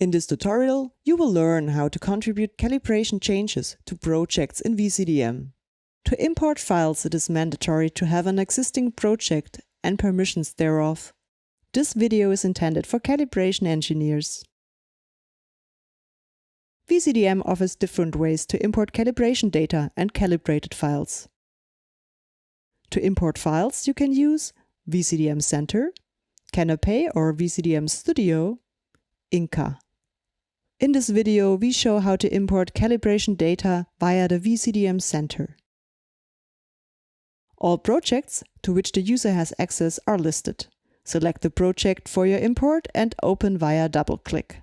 In this tutorial, you will learn how to contribute calibration changes to projects in vCDM. To import files, it is mandatory to have an existing project and permissions thereof. This video is intended for calibration engineers. vCDM offers different ways to import calibration data and calibrated files. To import files, you can use vCDMcenter, Canopy or vCDM Studio, Inca. In this video, we show how to import calibration data via the vCDMcenter. All projects to which the user has access are listed. Select the project for your import and open via double-click.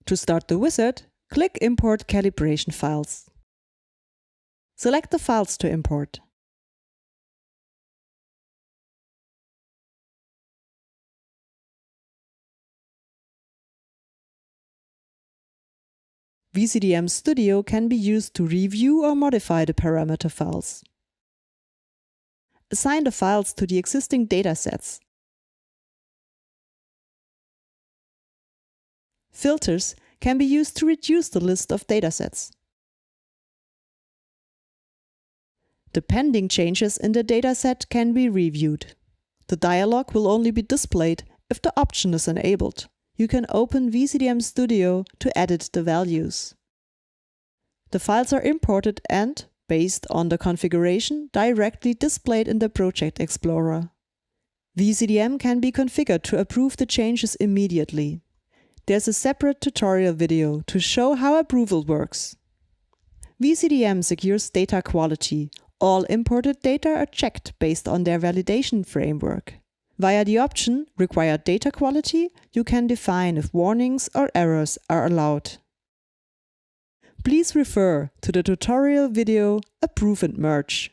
To start the wizard, click Import Calibration Files. Select the files to import. vCDM Studio can be used to review or modify the parameter files. Assign the files to the existing datasets. Filters can be used to reduce the list of datasets. The pending changes in the dataset can be reviewed. The dialog will only be displayed if the option is enabled. You can open vCDM Studio to edit the values. The files are imported and, based on the configuration, directly displayed in the Project Explorer. vCDM can be configured to approve the changes immediately. There's a separate tutorial video to show how approval works. vCDM secures data quality. All imported data are checked based on their validation framework. Via the option Required Data Quality, you can define if warnings or errors are allowed. Please refer to the tutorial video Approve and Merge.